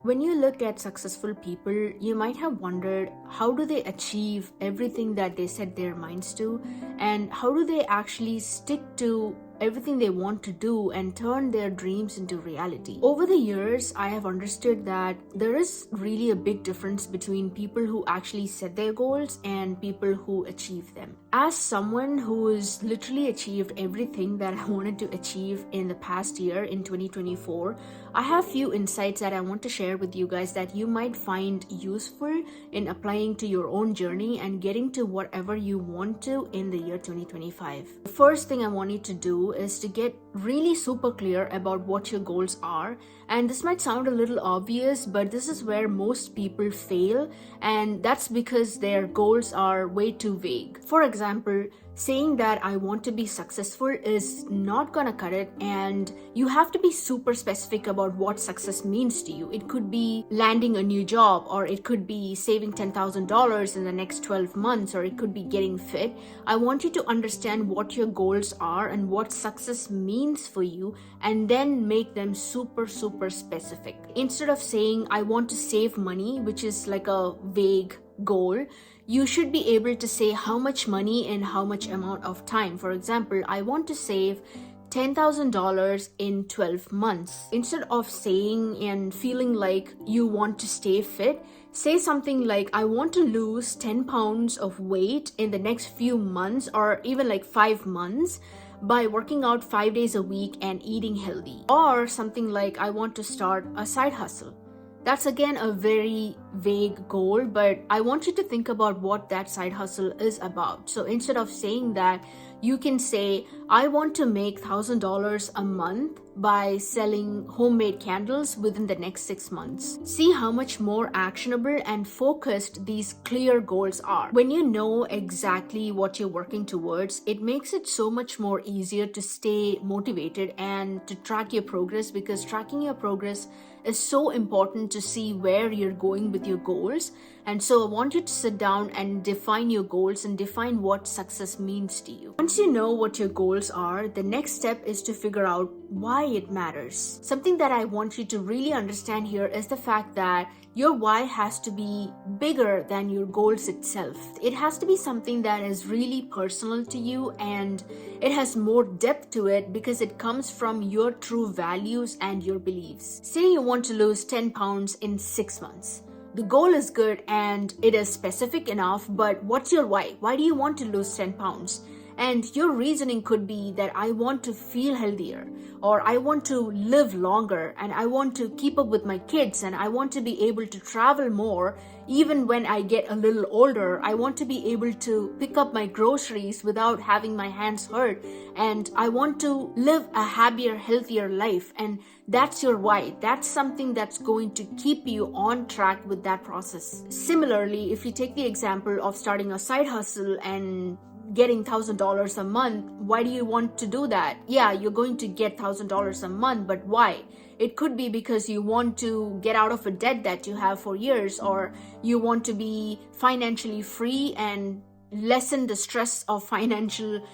When you look at successful people, you might have wondered how do they achieve everything that they set their minds to, and how do they actually stick to everything they want to do and turn their dreams into reality. Over the years, I have understood that there is really a big difference between people who actually set their goals and people who achieve them. As someone who has literally achieved everything that I wanted to achieve in the past year in 2024, I have few insights that I want to share with you guys that you might find useful in applying to your own journey and getting to whatever you want to in the year 2025. The first thing I want you to do is to get really super clear about what your goals are. And this might sound a little obvious, but this is where most people fail, and that's because their goals are way too vague. For example, saying that I want to be successful is not gonna cut it, and you have to be super specific about what success means to you. It could be landing a new job, or it could be saving $10,000 in the next 12 months, or it could be getting fit. I want you to understand what your goals are and what success means for you, and then make them super specific. Instead of saying I want to save money, which is like a vague goal, you should be able to say how much money and how much amount of time. For example, I want to save $10,000 in 12 months. Instead of saying and feeling like you want to stay fit, say something like I want to lose 10 pounds of weight in the next few months, or even like 5 months, by working out 5 days a week and eating healthy. Or something like I want to start a side hustle. That's again a very vague goal, but I want you to think about what that side hustle is about. So instead of saying that, you can say, I want to make $1,000 a month by selling homemade candles within the next 6 months. See how much more actionable and focused these clear goals are. When you know exactly what you're working towards, it makes it so much more easier to stay motivated and to track your progress, because tracking your progress is so important to see where you're going with your goals. And so I want you to sit down and define your goals and define what success means to you. Once you know what your goals are, the next step is to figure out why it matters. Something that I want you to really understand here is the fact that your why has to be bigger than your goals itself. It has to be something that is really personal to you, and it has more depth to it because it comes from your true values and your beliefs. Say you want to lose 10 pounds in 6 months. The goal is good and it is specific enough, but what's your why? Why do you want to lose 10 pounds? And your reasoning could be that I want to feel healthier, or I want to live longer, and I want to keep up with my kids, and I want to be able to travel more. Even when I get a little older, I want to be able to pick up my groceries without having my hands hurt, and I want to live a happier, healthier life. And that's your why. That's something that's going to keep you on track with that process. Similarly, if you take the example of starting a side hustle and getting $1,000 a month, why do you want to do that? Yeah, you're going to get $1,000 a month, but why? It could be because you want to get out of a debt that you have for years, or you want to be financially free and lessen the stress of financial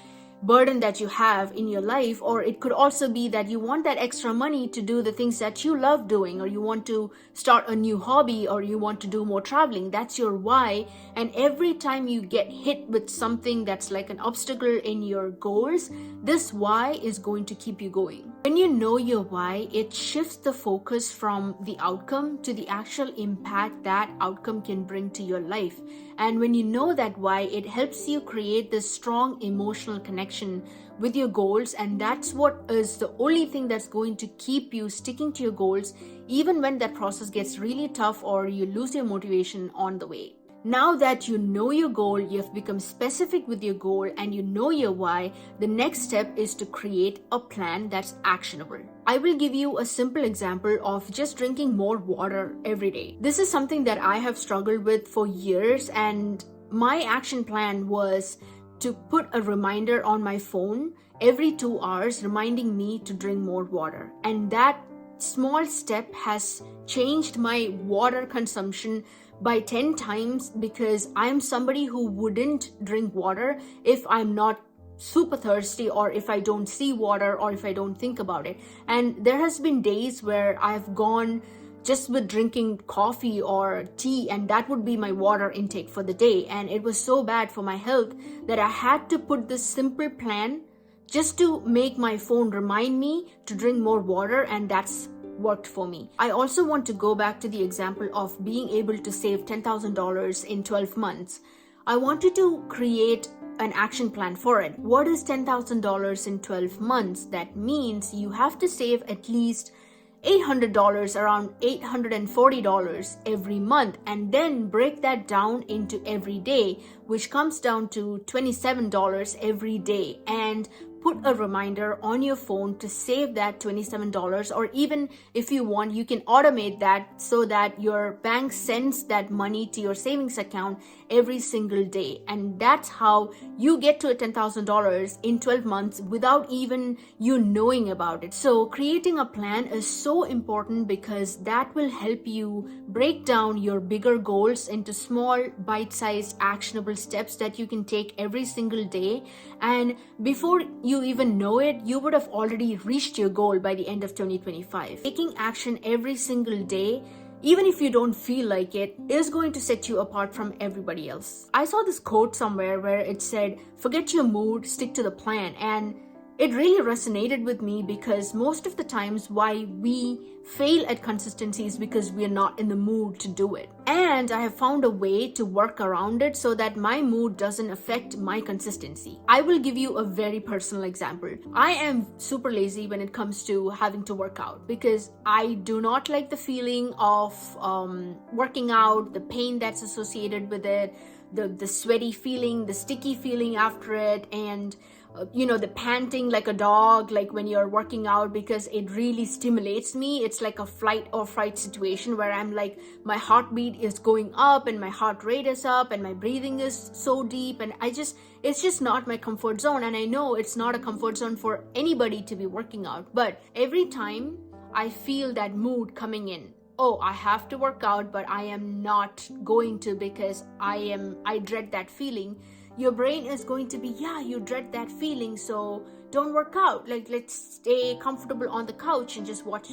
burden that you have in your life. Or it could also be that you want that extra money to do the things that you love doing, or you want to start a new hobby, or you want to do more traveling. That's your why. And every time you get hit with something that's like an obstacle in your goals, this why is going to keep you going. When you know your why, it shifts the focus from the outcome to the actual impact that outcome can bring to your life. And when you know that why, it helps you create this strong emotional connection with your goals, and that's what is the only thing that's going to keep you sticking to your goals even when that process gets really tough or you lose your motivation on the way. Now that you know your goal, you have become specific with your goal, and you know your why, the next step is to create a plan that's actionable. I will give you a simple example of just drinking more water every day. This is something that I have struggled with for years, and my action plan was to put a reminder on my phone every 2 hours reminding me to drink more water. And that small step has changed my water consumption by 10 times, because I'm somebody who wouldn't drink water if I'm not super thirsty, or if I don't see water, or if I don't think about it. And there has been days where I've gone just with drinking coffee or tea, and that would be my water intake for the day. And it was so bad for my health that I had to put this simple plan just to make my phone remind me to drink more water, and that's worked for me. I also want to go back to the example of being able to save $10,000 in 12 months. I wanted to create an action plan for it. What is $10,000 in 12 months? That means you have to save at least $800, around $840 every month, and then break that down into every day, which comes down to $27 every day. And put a reminder on your phone to save that $27, or even if you want, you can automate that so that your bank sends that money to your savings account every single day. And that's how you get to a $10,000 in 12 months without even you knowing about it. So creating a plan is so important because that will help you break down your bigger goals into small, bite-sized, actionable steps that you can take every single day. And before you even know it, you would have already reached your goal by the end of 2025. Taking action every single day, even if you don't feel like it, is going to set you apart from everybody else. I saw this quote somewhere where it said, "Forget your mood, stick to the plan." And it really resonated with me because most of the times why we fail at consistency is because we are not in the mood to do it. And I have found a way to work around it so that my mood doesn't affect my consistency. I will give you a very personal example. I am super lazy when it comes to having to work out because I do not like the feeling of working out, the pain that's associated with it, the sweaty feeling, the sticky feeling after it, and the panting like a dog, like when you're working out, because it really stimulates me. It's like a flight or fright situation where I'm like, my heartbeat is going up and my heart rate is up and my breathing is so deep, and it's just not my comfort zone. And I know it's not a comfort zone for anybody to be working out, but every time I feel that mood coming in, oh, I have to work out, but I am not going to because I dread that feeling. Your brain is going to be, yeah, you dread that feeling, so don't work out. Like, let's stay comfortable on the couch and just watch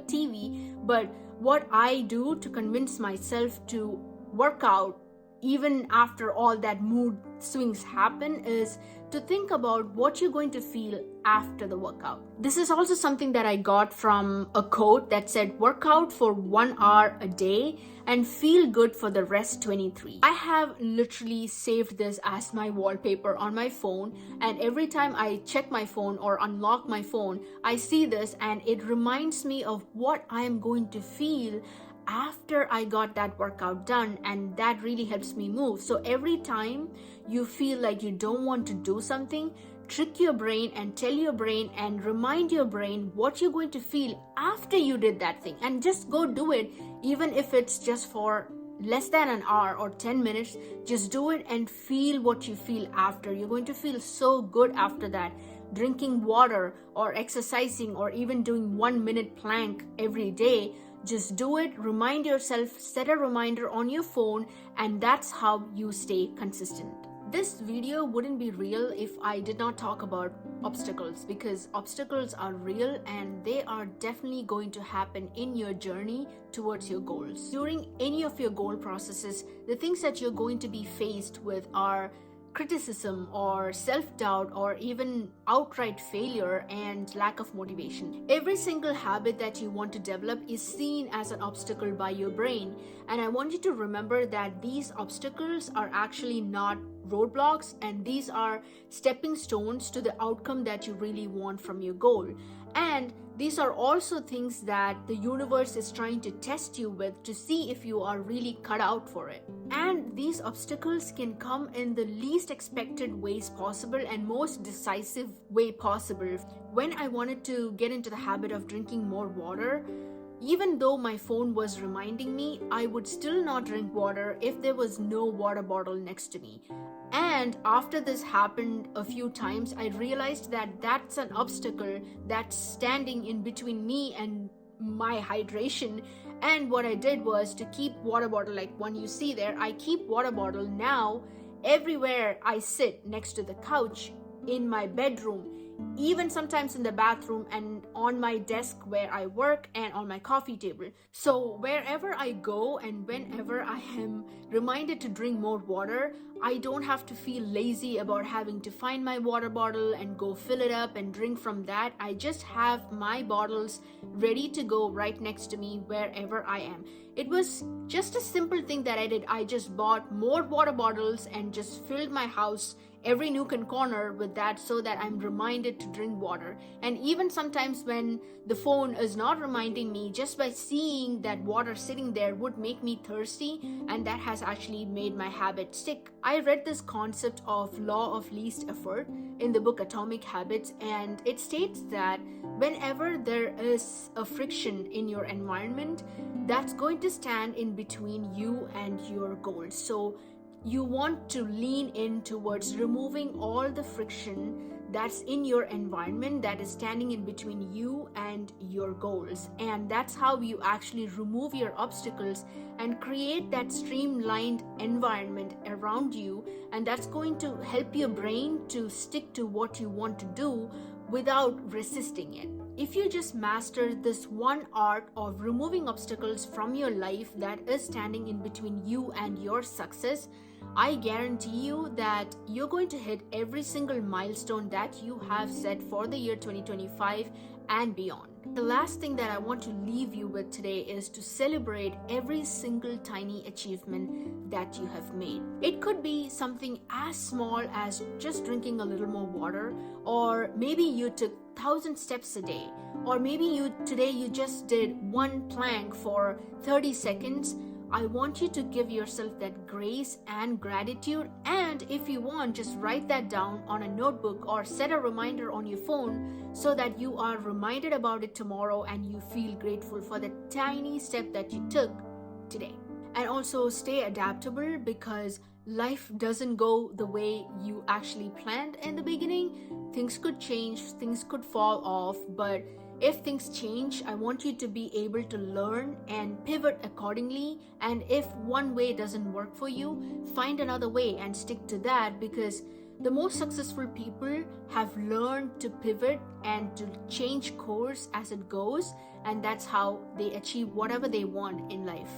TV. But what I do to convince myself to work out, even after all that mood swings happen, is to think about what you're going to feel after the workout. This is also something that I got from a quote that said, "Work out for 1 hour a day and feel good for the rest 23." I have literally saved this as my wallpaper on my phone, and every time I check my phone or unlock my phone, I see this and it reminds me of what I am going to feel after I got that workout done, and that really helps me move. So every time you feel like you don't want to do something, trick your brain and tell your brain and remind your brain what you're going to feel after you did that thing, and just go do it. Even if it's just for less than an hour or 10 minutes, just do it and feel what you feel after. You're going to feel so good after that. Drinking water or exercising or even doing 1 minute plank every day, just do it, remind yourself, set a reminder on your phone, and that's how you stay consistent. This video wouldn't be real if I did not talk about obstacles, because obstacles are real and they are definitely going to happen in your journey towards your goals. During any of your goal processes, the things that you're going to be faced with are criticism or self-doubt or even outright failure and lack of motivation. Every single habit that you want to develop is seen as an obstacle by your brain, and I want you to remember that these obstacles are actually not roadblocks, and these are stepping stones to the outcome that you really want from your goal. And these are also things that the universe is trying to test you with to see if you are really cut out for it. And these obstacles can come in the least expected ways possible and most decisive way possible. When I wanted to get into the habit of drinking more water, even though my phone was reminding me, I would still not drink water if there was no water bottle next to me. And after this happened a few times, I realized that that's an obstacle that's standing in between me and my hydration. And what I did was to keep water bottle, like one you see there, I keep water bottle now everywhere I sit, next to the couch, in my bedroom, even sometimes in the bathroom and on my desk where I work and on my coffee table. So wherever I go and whenever I am reminded to drink more water, I don't have to feel lazy about having to find my water bottle and go fill it up and drink from that. I just have my bottles ready to go right next to me wherever I am. It was just a simple thing that I did. I just bought more water bottles and just filled my house, every nook and corner, with that, so that I'm reminded to drink water. And even sometimes when the phone is not reminding me, just by seeing that water sitting there would make me thirsty, and that has actually made my habit stick. I read this concept of law of least effort in the book Atomic Habits, and it states that whenever there is a friction in your environment, that's going to stand in between you and your goals. So you want to lean in towards removing all the friction that's in your environment that is standing in between you and your goals. And that's how you actually remove your obstacles and create that streamlined environment around you. And that's going to help your brain to stick to what you want to do without resisting it. If you just master this one art of removing obstacles from your life that is standing in between you and your success, I guarantee you that you're going to hit every single milestone that you have set for the year 2025 and beyond. The last thing that I want to leave you with today is to celebrate every single tiny achievement that you have made. It could be something as small as just drinking a little more water, or maybe you took 1,000 steps a day, or maybe today you just did one plank for 30 seconds. I want you to give yourself that grace and gratitude, and if you want, just write that down on a notebook or set a reminder on your phone so that you are reminded about it tomorrow and you feel grateful for the tiny step that you took today. And also stay adaptable, because life doesn't go the way you actually planned in the beginning. Things could change, things could fall off, but if things change, I want you to be able to learn and pivot accordingly. And if one way doesn't work for you, find another way and stick to that, because the most successful people have learned to pivot and to change course as it goes, and that's how they achieve whatever they want in life.